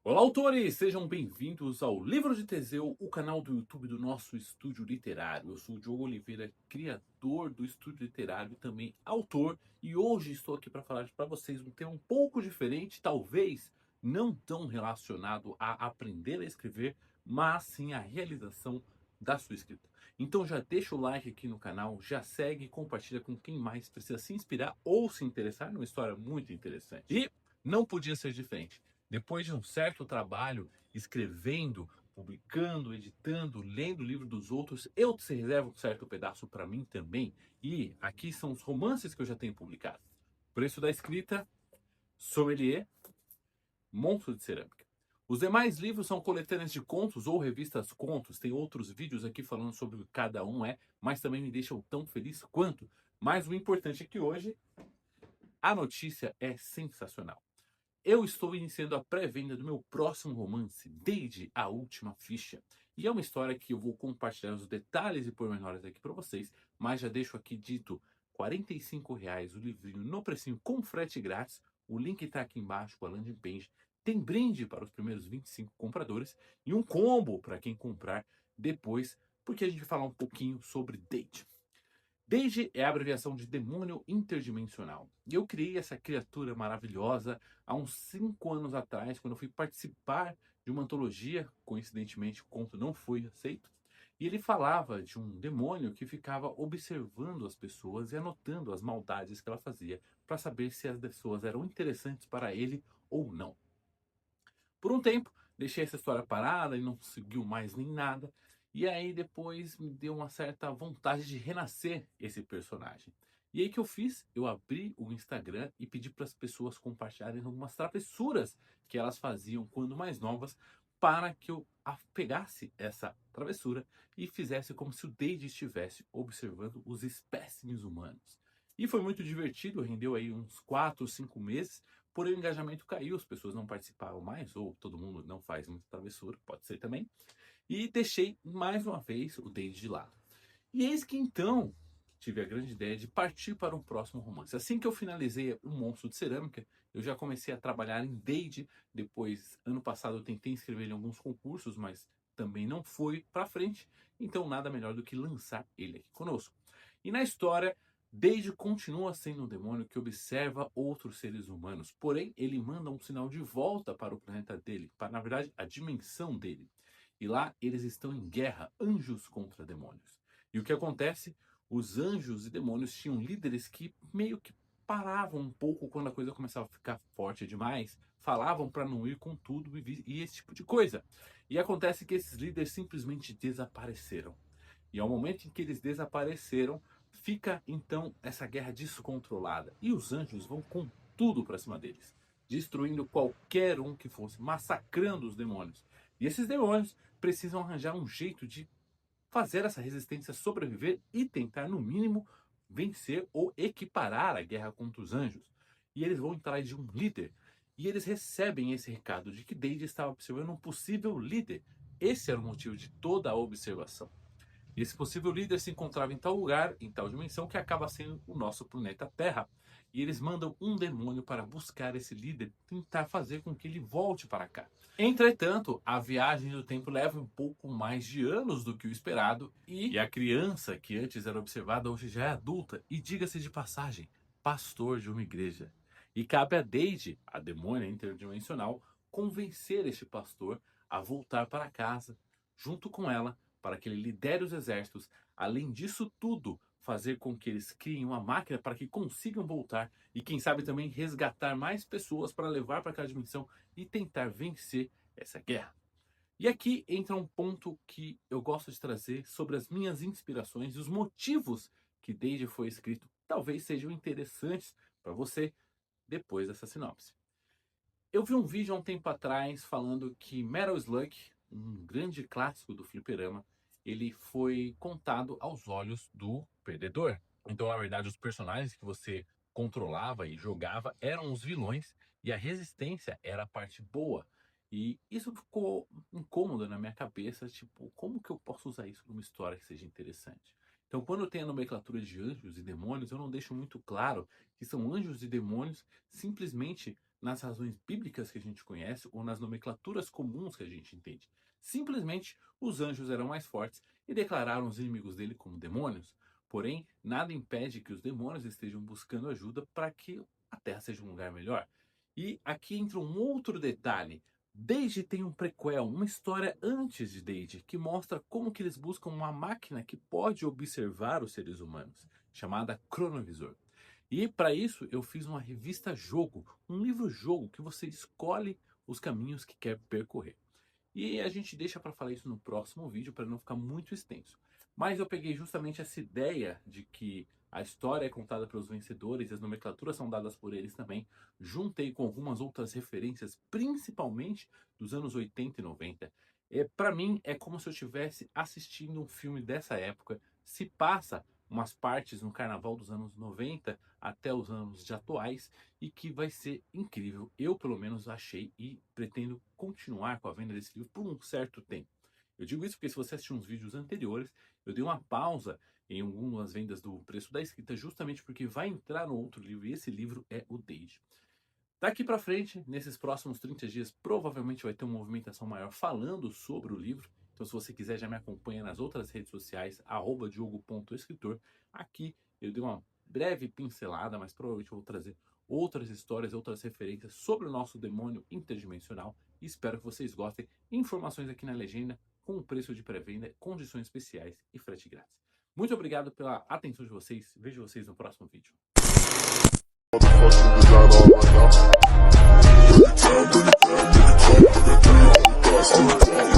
Olá, autores! Sejam bem-vindos ao Livro de Teseu, o canal do YouTube do nosso estúdio literário. Eu sou o Diogo Oliveira, criador do estúdio literário e também autor, e hoje estou aqui para falar para vocês um tema um pouco diferente, talvez não tão relacionado a aprender a escrever, mas sim a realização da sua escrita. Então já deixa o like aqui no canal, já segue e compartilha com quem mais precisa se inspirar ou se interessar numa história muito interessante. E não podia ser diferente. Depois de um certo trabalho escrevendo, publicando, editando, lendo o livro dos outros, eu te reservo um certo pedaço para mim também. E aqui são os romances que eu já tenho publicado. Preço da escrita, Sommelier, Monstro de Cerâmica. Os demais livros são coletâneas de contos ou revistas contos. Tem outros vídeos aqui falando sobre o que cada um é, mas também me deixam tão feliz quanto. Mas o importante é que hoje a notícia é sensacional. Eu estou iniciando a pré-venda do meu próximo romance, Deide, a Última Ficha. E é uma história que eu vou compartilhar os detalhes e pormenores aqui para vocês, mas já deixo aqui dito, R$ 45 o livrinho no precinho com frete grátis. O link está aqui embaixo com a landing page. Tem brinde para os primeiros 25 compradores e um combo para quem comprar depois, porque a gente vai falar um pouquinho sobre Deide. Deide é a abreviação de demônio interdimensional. E eu criei essa criatura maravilhosa há uns 5 anos atrás, quando eu fui participar de uma antologia. Coincidentemente, o conto não foi aceito. E ele falava de um demônio que ficava observando as pessoas e anotando as maldades que ela fazia, para saber se as pessoas eram interessantes para ele ou não. Por um tempo, deixei essa história parada e não seguiu mais nem nada. E aí depois me deu uma certa vontade de renascer esse personagem. E aí que eu fiz? Eu abri o Instagram e pedi para as pessoas compartilharem algumas travessuras que elas faziam quando mais novas, para que eu pegasse essa travessura e fizesse como se o Deide estivesse observando os espécimes humanos. E foi muito divertido, rendeu aí uns 4 ou 5 meses. Porém, o engajamento caiu, as pessoas não participavam mais, ou todo mundo não faz muita travessura, pode ser também. E deixei mais uma vez o Deide de lado. E eis que então tive a grande ideia de partir para um próximo romance. Assim que eu finalizei O Monstro de Cerâmica, eu já comecei a trabalhar em Deide. Depois, ano passado, eu tentei inscrever em alguns concursos, mas também não foi para frente. Então, nada melhor do que lançar ele aqui conosco. E na história, Deide continua sendo um demônio que observa outros seres humanos. Porém, ele manda um sinal de volta para o planeta dele, para, na verdade, a dimensão dele. E lá eles estão em guerra, anjos contra demônios. E o que acontece? Os anjos e demônios tinham líderes que meio que paravam um pouco quando a coisa começava a ficar forte demais, falavam para não ir com tudo e esse tipo de coisa. E acontece que esses líderes simplesmente desapareceram. E ao momento em que eles desapareceram, fica então essa guerra descontrolada. E os anjos vão com tudo para cima deles, destruindo qualquer um que fosse, massacrando os demônios. E esses demônios precisam arranjar um jeito de fazer essa resistência sobreviver e tentar, no mínimo, vencer ou equiparar a guerra contra os anjos. E eles vão atrás de um líder. E eles recebem esse recado de que Deide estava observando um possível líder. Esse era o motivo de toda a observação. Esse possível líder se encontrava em tal lugar, em tal dimensão, que acaba sendo o nosso planeta Terra. E eles mandam um demônio para buscar esse líder, tentar fazer com que ele volte para cá. Entretanto, a viagem do tempo leva um pouco mais de anos do que o esperado, e a criança que antes era observada hoje já é adulta e, diga-se de passagem, pastor de uma igreja. E cabe a Deide, a demônia interdimensional, convencer este pastor a voltar para casa, junto com ela, para que ele lidere os exércitos. Além disso tudo, fazer com que eles criem uma máquina para que consigam voltar e, quem sabe, também resgatar mais pessoas para levar para aquela dimensão e tentar vencer essa guerra. E aqui entra um ponto que eu gosto de trazer sobre as minhas inspirações e os motivos que Deide foi escrito. Talvez sejam interessantes para você depois dessa sinopse. Eu vi um vídeo há um tempo atrás falando que Metal Slug, um grande clássico do fliperama, ele foi contado aos olhos do perdedor. Então, na verdade, os personagens que você controlava e jogava eram os vilões e a resistência era a parte boa. E isso ficou incômodo na minha cabeça, tipo, como que eu posso usar isso numa história que seja interessante? Então, quando eu tenho a nomenclatura de anjos e demônios, eu não deixo muito claro que são anjos e demônios simplesmente nas razões bíblicas que a gente conhece ou nas nomenclaturas comuns que a gente entende. Simplesmente, os anjos eram mais fortes e declararam os inimigos dele como demônios. Porém, nada impede que os demônios estejam buscando ajuda para que a Terra seja um lugar melhor. E aqui entra um outro detalhe. Deide tem um prequel, uma história antes de Deide, que mostra como que eles buscam uma máquina que pode observar os seres humanos, chamada Cronovisor. E para isso eu fiz uma revista jogo, um livro-jogo que você escolhe os caminhos que quer percorrer. E a gente deixa para falar isso no próximo vídeo para não ficar muito extenso. Mas eu peguei justamente essa ideia de que a história é contada pelos vencedores e as nomenclaturas são dadas por eles também. Juntei com algumas outras referências, principalmente dos anos 80 e 90. Para mim é como se eu estivesse assistindo um filme dessa época. Se passa umas partes no carnaval dos anos 90 até os anos atuais e que vai ser incrível. Eu pelo menos achei e pretendo continuar com a venda desse livro por um certo tempo. Eu digo isso porque se você assistir uns vídeos anteriores, eu dei uma pausa em algumas vendas do Preço da Escrita justamente porque vai entrar no outro livro e esse livro é o Deide. Daqui para frente, nesses próximos 30 dias, provavelmente vai ter uma movimentação maior falando sobre o livro. Então, se você quiser, já me acompanha nas outras redes sociais, @diogo.escritor. Aqui eu dei uma breve pincelada, mas provavelmente eu vou trazer outras histórias, outras referências sobre o nosso demônio interdimensional. E espero que vocês gostem. Informações aqui na legenda, com o preço de pré-venda, condições especiais e frete grátis. Muito obrigado pela atenção de vocês. Vejo vocês no próximo vídeo. Motherfucking design all right now.